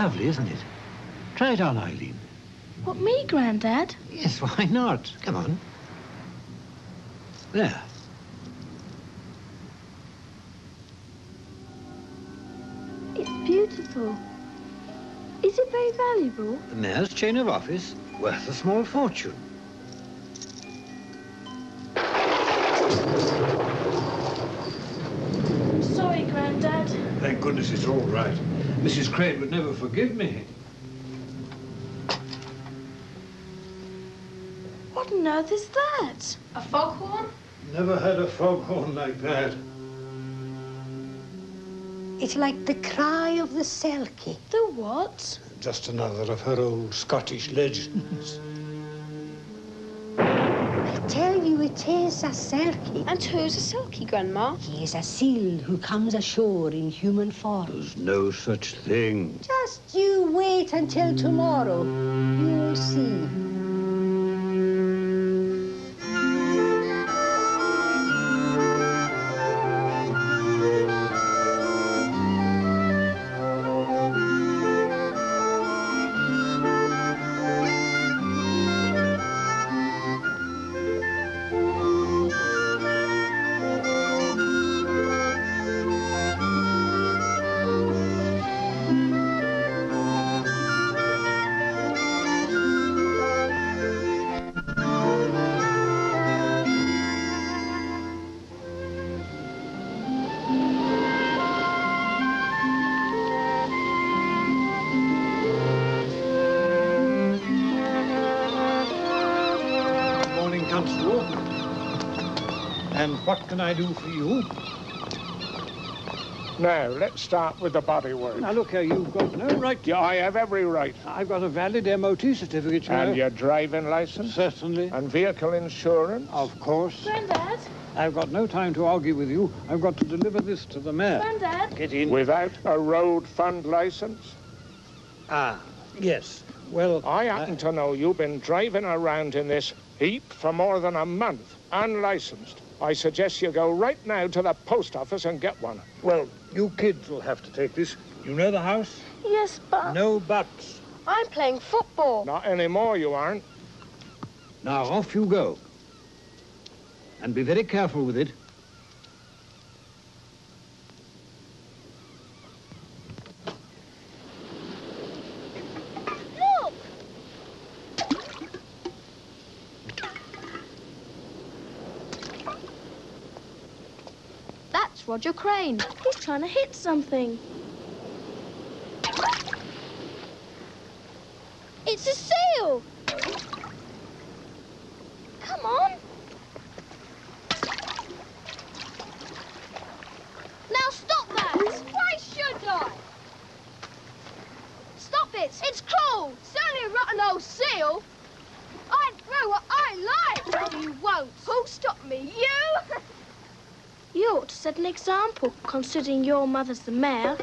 lovely, isn't it? Try it on, Eileen. What, me, Grandad? Yes, why not? Come on. There. It's beautiful. Is it very valuable? The mayor's chain of office, worth a small fortune. Sorry, Grandad. Thank goodness it's all right. Mrs. Crane would never forgive me. What on earth is that? A foghorn? Never had a foghorn like that. It's like the cry of the Selkie. The what? Just another of her old Scottish legends. I tell you, it is a Selkie. And who's a Selkie, Grandma? He is a seal who comes ashore in human form. There's no such thing. Just you wait until tomorrow. You'll see. Constable. And what can I do for you? Now, let's start with the bodywork. Now, look here, you've got no right... Yeah, I have every right. I've got a valid MOT certificate, you know. And your driving license? Certainly. And vehicle insurance? Of course. Grandad? I've got no time to argue with you. I've got to deliver this to the mayor. Grandad? Get in. Without a road fund license? Ah, yes. Well, I happen to know you've been driving around in this heap for more than a month, unlicensed. I suggest you go right now to the post office and get one. Well, you kids will have to take this. You know the house? Yes, but... No buts. I'm playing football. Not anymore, you aren't. Now, off you go. And be very careful with it. Look! That's Roger Crane. He's trying to hit something. It's a seal! Come on! Now stop that! Why should I? Stop it! It's cruel! It's only a rotten old seal. I'd throw what I like. You won't. Who'll stop me? You? You ought to set an example, considering your mother's the mayor.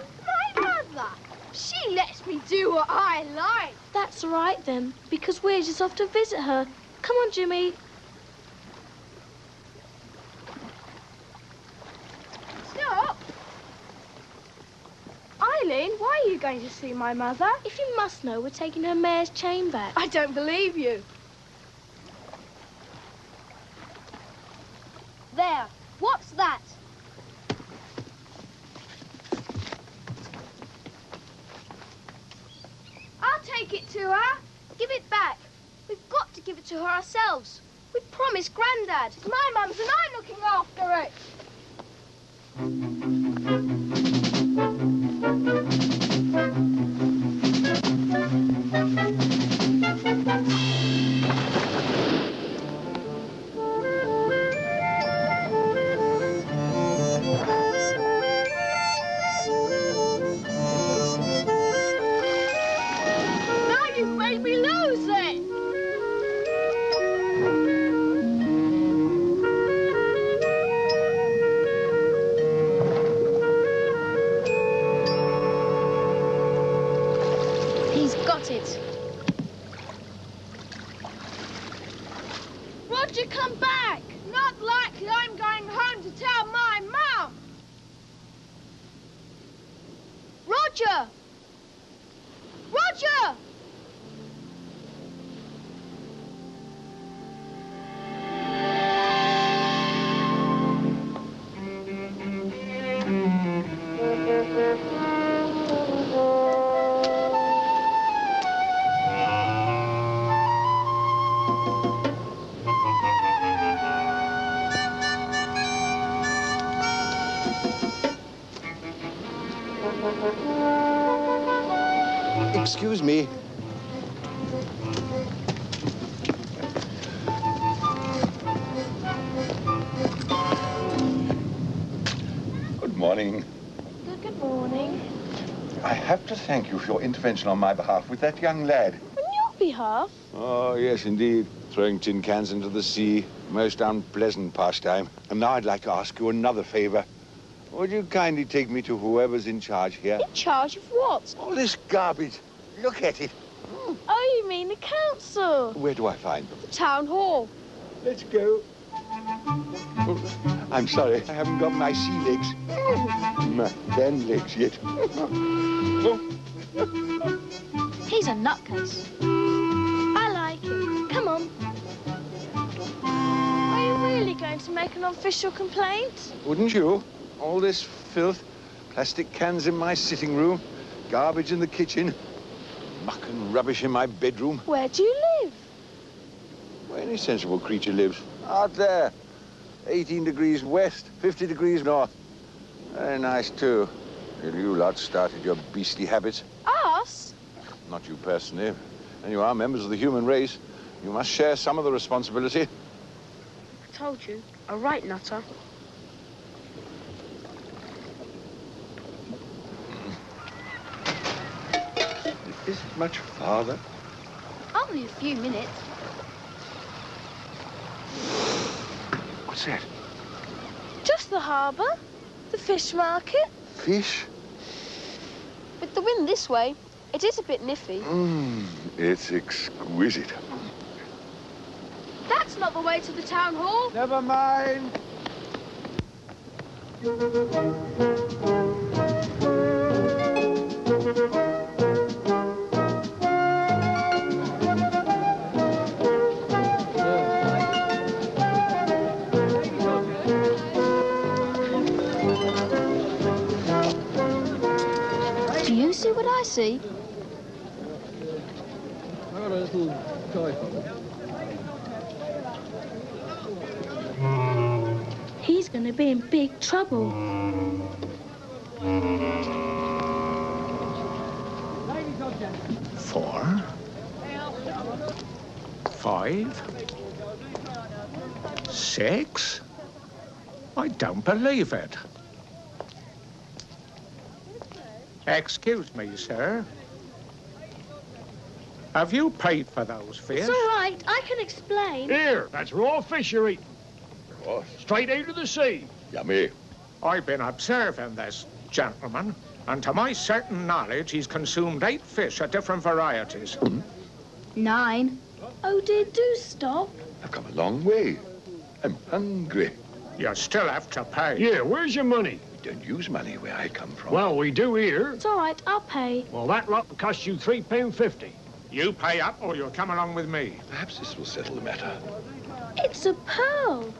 My mother? She lets me do what I like. That's all right, then, because we're just off to visit her. Come on, Jimmy. Stop! Eileen, why are you going to see my mother? If you must know, we're taking her mayor's chain back. I don't believe you. There. What's that? I'll take it to her. Give it back. We've got to give it to her ourselves. We promised Grandad. It's my mum's and I'm looking after it. Now you've made me lose it. He's got it. Roger, come back. Not likely I'm going home to tell my mum. Roger! excuse me. Good morning. Good morning. I have to thank you for your intervention on my behalf with that young lad. On your behalf? Oh, yes, indeed. Throwing tin cans into the sea. Most unpleasant pastime. And now I'd like to ask you another favor. Would you kindly take me to whoever's in charge here? In charge of what? All this garbage. Look at it. Oh, you mean the council? Where do I find them? The town hall. Let's go. Oh, I'm sorry, I haven't got my sea legs. My land legs yet. He's a nutcase. I like him. Come on. Are you really going to make an official complaint? Wouldn't you? All this filth, plastic cans in my sitting room, garbage in the kitchen, muck and rubbish in my bedroom. Where do you live? Where any sensible creature lives. Out there. 18 degrees west, 50 degrees north. Very nice, too. Till you lot started your beastly habits. Us? Not you personally. And you are members of the human race. You must share some of the responsibility. I told you. A right nutter. Is it much farther? Only a few minutes. What's that? Just the harbour. The fish market. Fish? With the wind this way, it is a bit niffy. It's exquisite. That's not the way to the town hall. Never mind. Do you see what I see? He's going to be in big trouble. 4, 5, 6. I don't believe it. Excuse me, sir. Have you paid for those fish? It's all right. I can explain. Here, that's raw fish you're eating. What? Straight out of the sea. Yummy. I've been observing this gentleman, and to my certain knowledge, he's consumed 8 fish of different varieties. 9. Oh, dear, do stop. I've come a long way. I'm hungry. You still have to pay. Yeah, where's your money? We don't use money where I come from. Well, we do here. It's all right. I'll pay. Well, that lot will cost you £3.50. You pay up or you'll come along with me. Perhaps this will settle the matter. It's a pearl.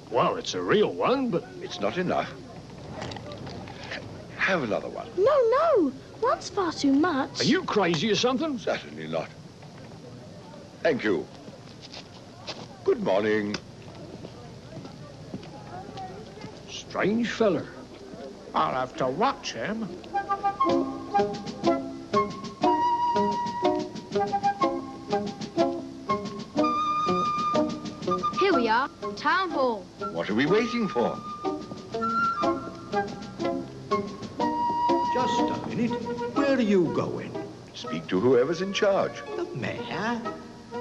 Well, it's a real one, but It's not enough. Have another one. No. One's far too much. are you crazy or something? Certainly not. Thank you. Good morning. Strange feller. I'll have to watch him. Here we are, town hall. What are we waiting for? Just a minute. Where are you going? Speak to whoever's in charge. The mayor?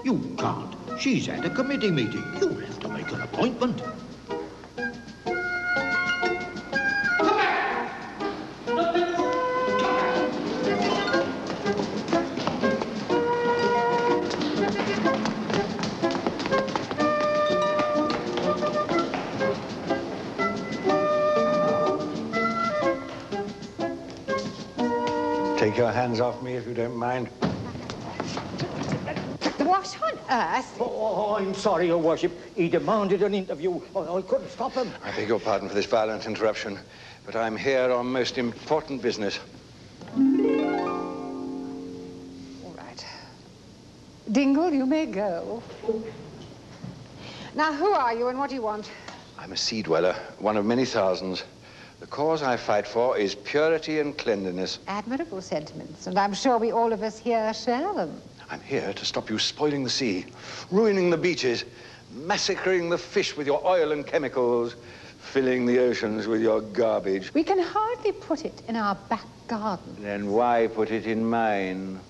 You can't. She's at a committee meeting. You'll have to make an appointment. Take your hands off me if you don't mind. What on earth? Oh, I'm sorry, Your Worship. He demanded an interview. I couldn't stop him. I beg your pardon for this violent interruption, but I'm here on most important business. All right. Dingle, you may go. Now, who are you and what do you want? I'm a sea dweller, one of many thousands. The cause I fight for is purity and cleanliness. Admirable sentiments, and I'm sure we all of us here share them. I'm here to stop you spoiling the sea, ruining the beaches, massacring the fish with your oil and chemicals, filling the oceans with your garbage. We can hardly put it in our back garden. Then why put it in mine?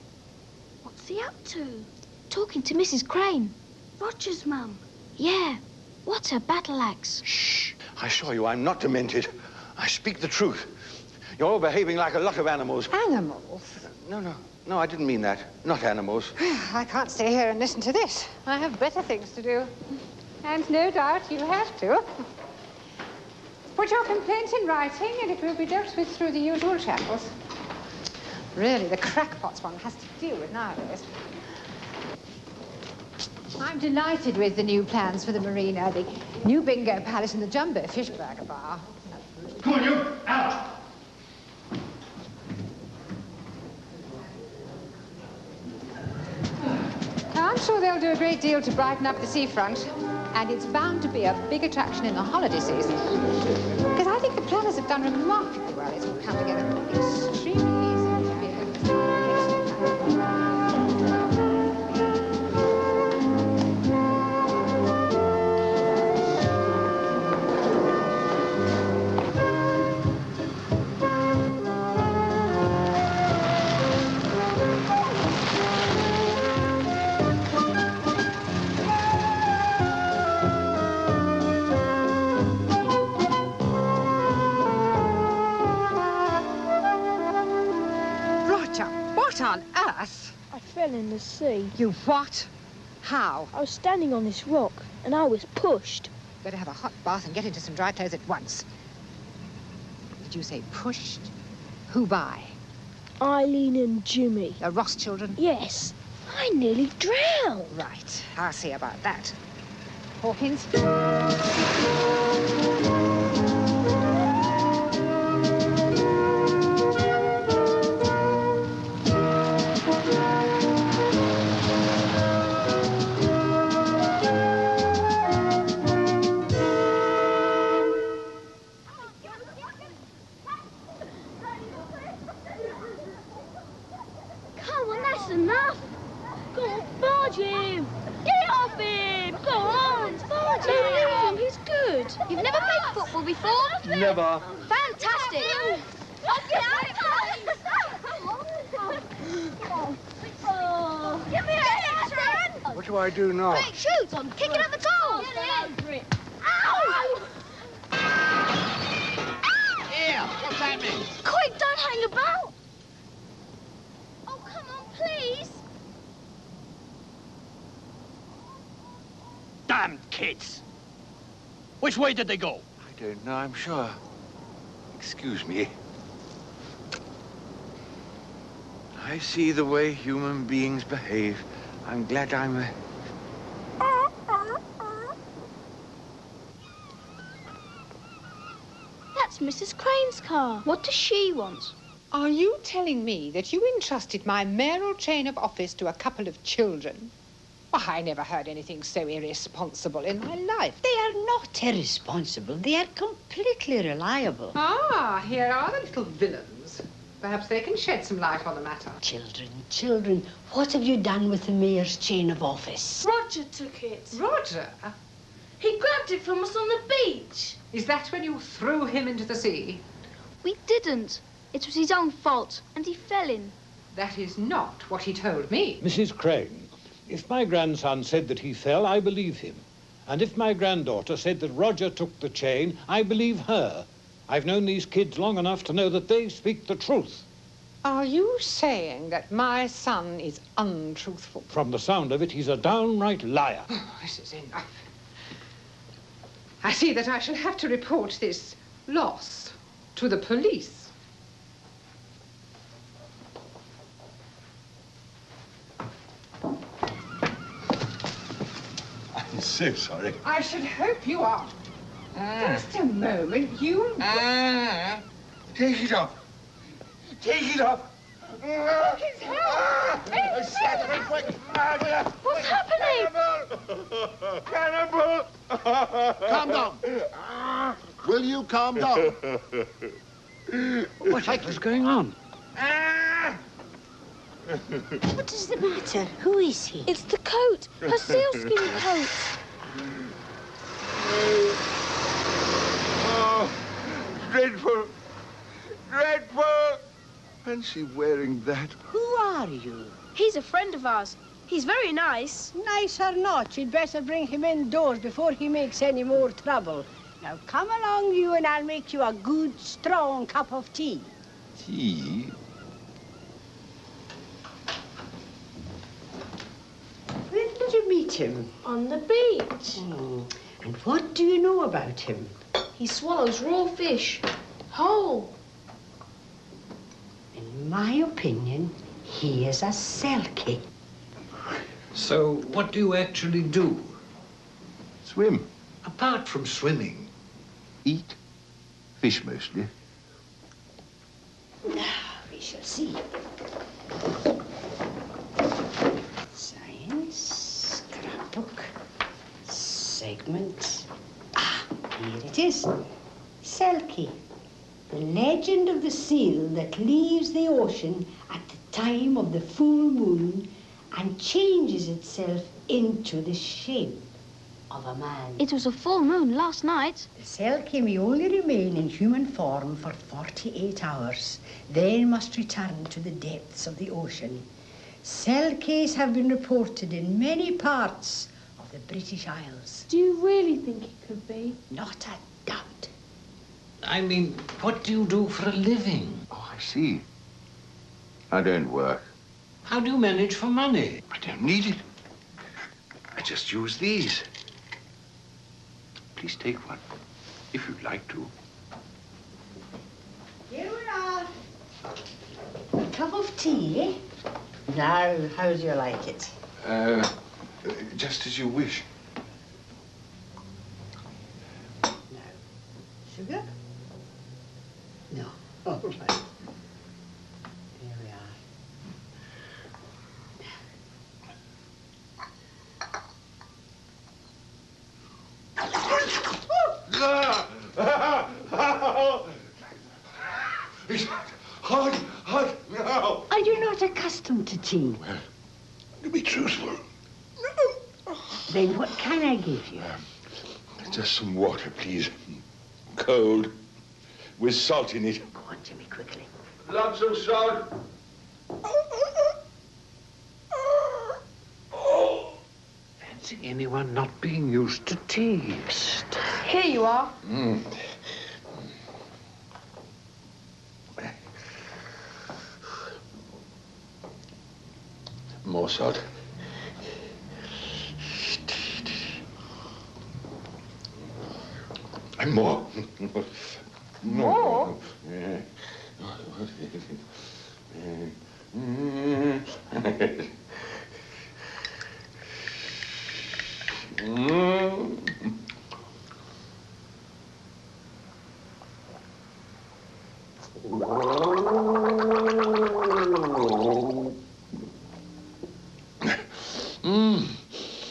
What's he up to? Talking to Mrs. Crane. Roger's mum. Yeah. What's her battle axe? Shh. I assure you I'm not demented. I speak the truth. You're all behaving like a lot of animals. Animals? No, I didn't mean that. Not animals. I can't stay here and listen to this. I have better things to do. And no doubt you have to. Put your complaint in writing and it will be dealt with through the usual channels. Really, the crackpots one has to deal with nowadays. I'm delighted with the new plans for the marina, the new bingo palace and the jumbo fish burger bar. Come on, you! Out! I'm sure they'll do a great deal to brighten up the seafront. And it's bound to be a big attraction in the holiday season. Because I think the planners have done remarkably well. It's all come together extremely easy to be a good What on earth? I fell in the sea. You what? How? I was standing on this rock and I was pushed. Better have a hot bath and get into some dry clothes at once. Did you say pushed? Who by? Eileen and Jimmy. The Ross children? Yes. I nearly drowned. Right. I'll see about that. Hawkins? Come on, that's enough. Go on, barge him. Get off him. Go on, barge him. Leave him, he's good. You've never played football before? Never. Fantastic. Give me a What do I do now? Quick, shoot! Kick it at the goal! Get in! Ow! Here, what's that mean? Quick, don't hang about! Oh, come on, please! Damn kids! Which way did they go? I don't know, I'm sure. Excuse me. I see the way human beings behave. I'm glad I'm a... That's Mrs. Crane's car. What does she want? Are you telling me that you entrusted my mayoral chain of office to a couple of children? Why, I never heard anything so irresponsible in my life. They are not irresponsible. They are completely reliable. Ah, here are the little villains. Perhaps they can shed some light on the matter. Children, what have you done with the mayor's chain of office? Roger took it. Roger? He grabbed it from us on the beach. Is that when you threw him into the sea? We didn't. It was his own fault, and he fell in. That is not what he told me. Mrs. Crane, if my grandson said that he fell, I believe him. And if my granddaughter said that Roger took the chain, I believe her. I've known these kids long enough to know that they speak the truth. Are you saying that my son is untruthful? From the sound of it, he's a downright liar. Oh, this is enough. I see that I shall have to report this loss to the police. I'm so sorry. I should hope you are. Just a moment, you... Take it off. Take it off. His help! What's happening? Cannibal! Calm down. Will you calm down? Whatever's going on? What is the matter? Who is he? It's the coat. Her sealskin coat. Oh, dreadful. Dreadful. Fancy wearing that. Who are you? He's a friend of ours. He's very nice. Nice or not, you'd better bring him indoors before he makes any more trouble. Now come along, you, and I'll make you a good, strong cup of tea. Tea? Where did you meet him? On the beach. And what do you know about him? He swallows raw fish. Whole. In my opinion, he is a Selkie. So, what do you actually do? Swim. Apart from swimming? Eat. Fish mostly. Now, we shall see. Science, scrapbook, segment. Ah, here it is. Selkie, the legend of the seal that leaves the ocean at the time of the full moon and changes itself into the shape of a man. It was a full moon last night. The Selkie may only remain in human form for 48 hours, then must return to the depths of the ocean. Selkies have been reported in many parts of the British Isles. Do you really think it could be? Not a doubt. I mean, what do you do for a living? Oh, I see. I don't work. How do you manage for money? I don't need it. I just use these. Please take one, if you'd like to. Here we are. A cup of tea, eh? Now, how do you like it? Just as you wish. Now, sugar? No. All right. Here we are. It's hot, hot now. Are you not accustomed to tea? Well, to be truthful, Then what can I give you? just some water, please. Cold, with salt in it. Go on, Jimmy, quickly. Lots of salt. Fancy anyone not being used to tea. Here you are. More salt. And more. More? Yeah.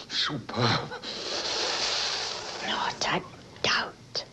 Superb. Not a doubt.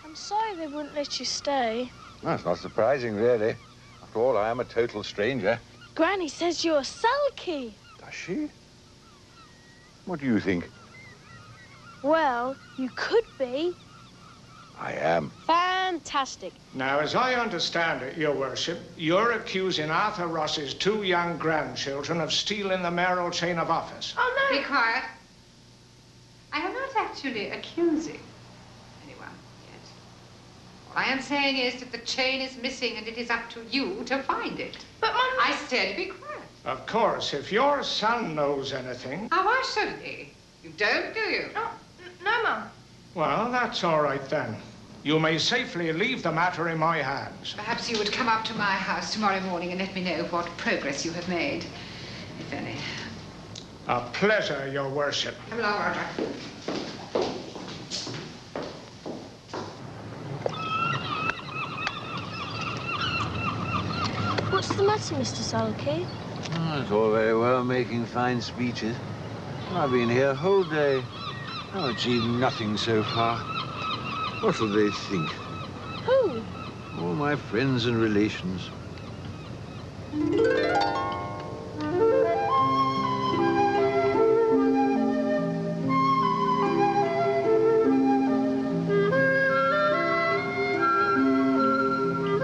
I'm sorry they wouldn't let you stay. That's not surprising, really. After all, I am a total stranger. Granny says you're a sulky. Does she? What do you think? Well, you could be. I am. Fantastic. Now, as I understand it, Your Worship, you're accusing Arthur Ross's 2 young grandchildren of stealing the mayoral chain of office. Oh, no. Be quiet. I am not actually accusing anyone yet. All I am saying is that the chain is missing and it is up to you to find it. But, Mum... I said be quiet. Of course, if your son knows anything... Why should he? You don't, do you? No, Mum. Well, that's all right then. You may safely leave the matter in my hands. Perhaps you would come up to my house tomorrow morning and let me know what progress you have made, if any. A pleasure, Your Worship. Come along, Roger. What's the matter, Mr. Selkie? Oh, it's all very well making fine speeches. I've been here a whole day. I've achieved nothing so far. What will they think? Who? All my friends and relations.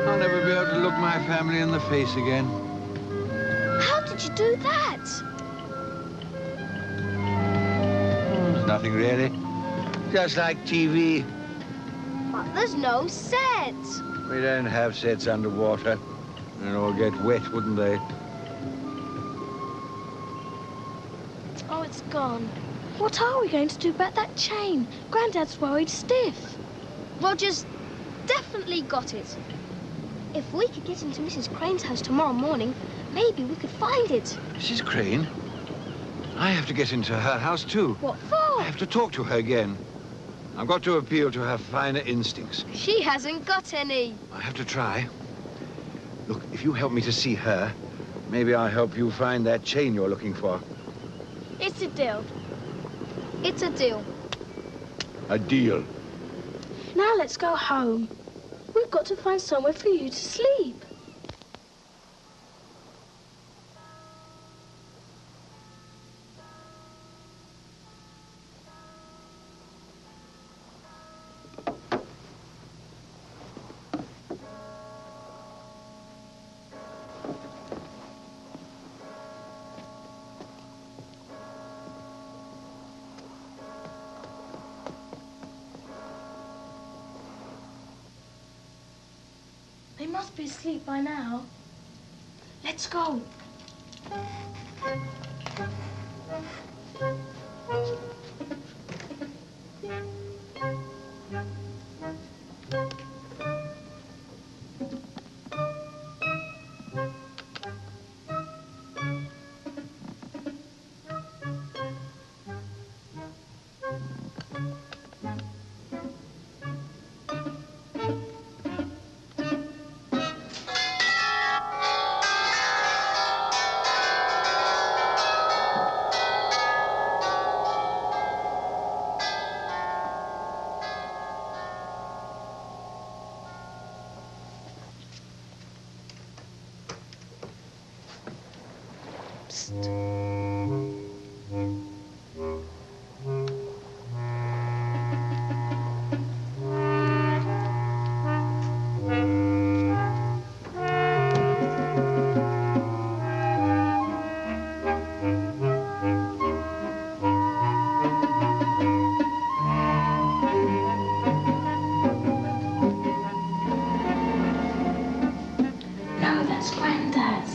I'll never be able to look my family in the face again. How did you do that? It's nothing really. Just like TV. But there's no set. We don't have sets underwater. They'd all get wet, wouldn't they? Oh, it's gone. What are we going to do about that chain? Grandad's worried stiff. Roger's definitely got it. If we could get into Mrs. Crane's house tomorrow morning, maybe we could find it. Mrs. Crane? I have to get into her house, too. What for? I have to talk to her again. I've got to appeal to her finer instincts. She hasn't got any. I have to try. Look, if you help me to see her, maybe I'll help you find that chain you're looking for. It's a deal. It's a deal. A deal. Now let's go home. We've got to find somewhere for you to sleep. They must be asleep by now. Let's go. No, that's Grandad's.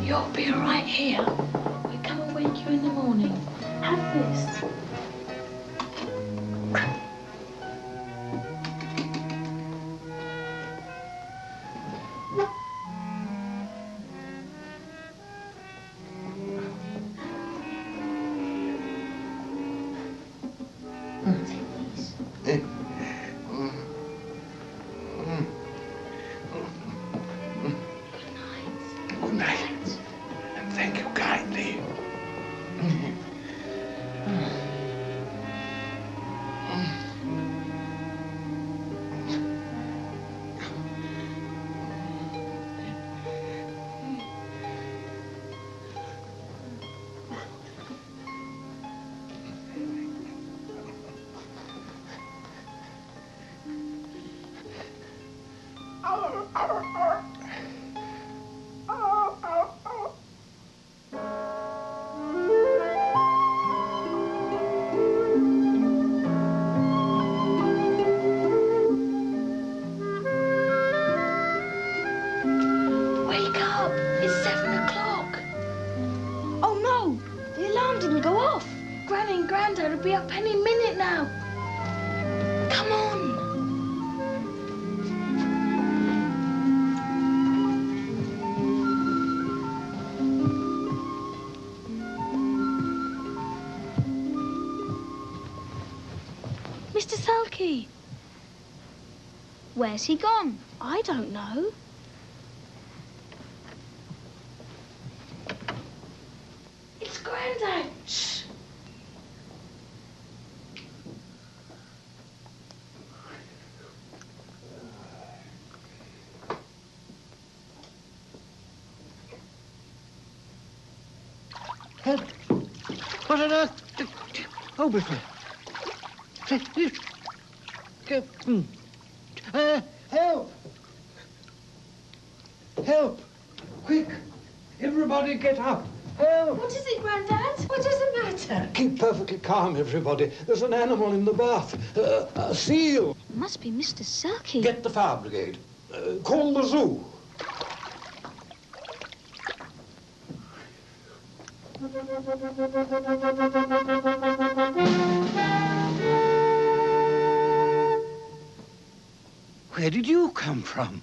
You'll be right here. We'll come and wake you in the morning. Have this. Good night. And thank you kindly. Wake up! It's 7 o'clock. Oh no! The alarm didn't go off. Granny and Grandad will be up any minute now. Come on! Mr. Selkie. Where's he gone? I don't know. It's Grandad. Shh. Help! What on earth? Oh, before. Help! Help! Quick! Everybody get up! Help! What is it, Grandad? What is the matter? Keep perfectly calm, everybody. There's an animal in the bath. A seal. It must be Mr. Selkie. Get the fire brigade. Call the zoo. Where did you come from?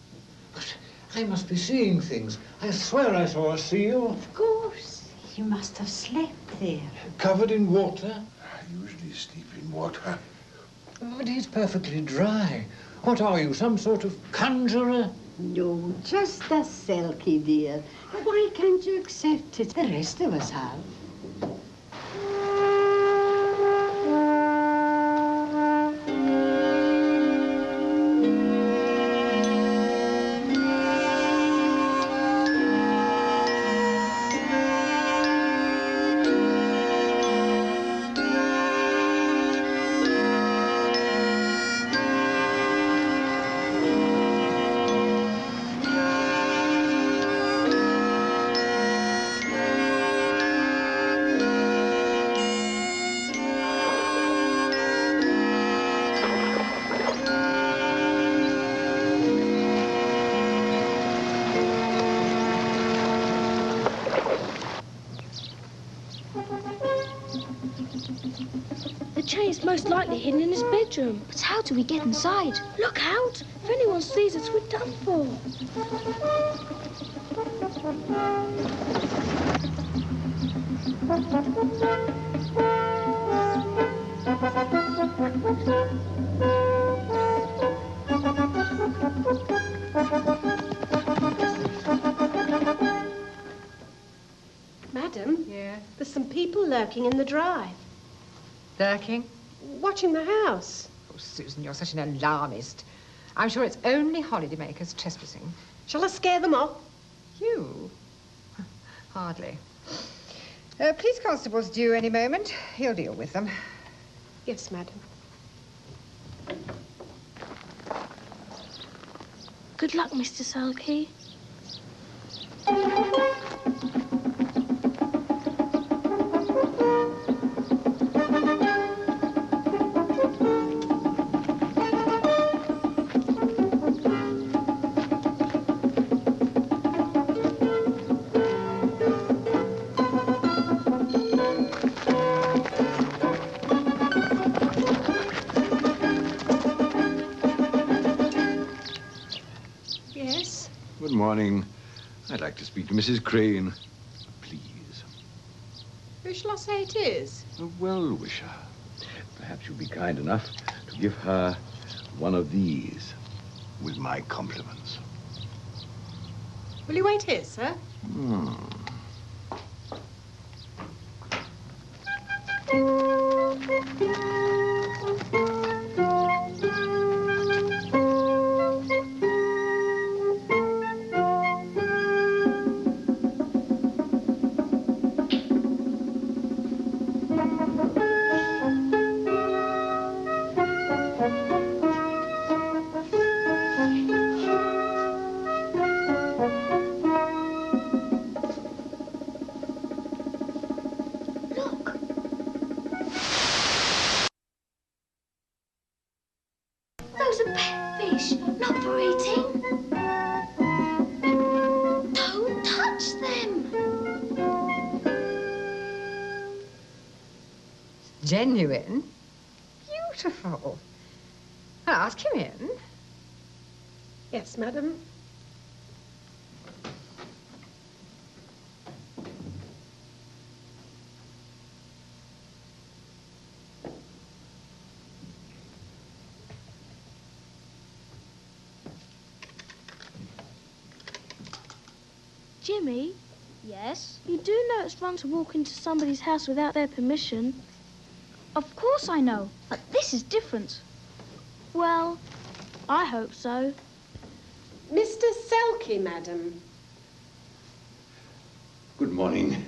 But I must be seeing things. I swear I saw a seal. Of course. You must have slept there. Covered in water. I usually sleep in water. But he's perfectly dry. What are you, some sort of conjurer? No, just a Selkie, dear. Why can't you accept it? The rest of us have. The chain's most likely hidden in his bedroom. But how do we get inside? Look out! If anyone sees us, we're done for. Madam? Yeah? There's some people lurking in the drive, Lurking? watching the house. Oh, Susan, you're such an alarmist. I'm sure it's only holidaymakers trespassing. Shall I scare them off? You? Hardly. Police constable's due any moment. He'll deal with them. Yes, madam. Good luck, Mr. Selkie. Yes? Good morning. I'd like to speak to Mrs. Crane. Please. Who shall I say it is? A well-wisher. Perhaps you'll be kind enough to give her one of these with my compliments. Will you wait here, sir? little pet fish, not for eating. Don't touch them. Genuine? Beautiful. Well, ask him in. Yes, madam. Jimmy? Yes? You do know it's wrong to walk into somebody's house without their permission? Of course I know, but this is different. Well, I hope so. Mr. Selkie, madam. Good morning.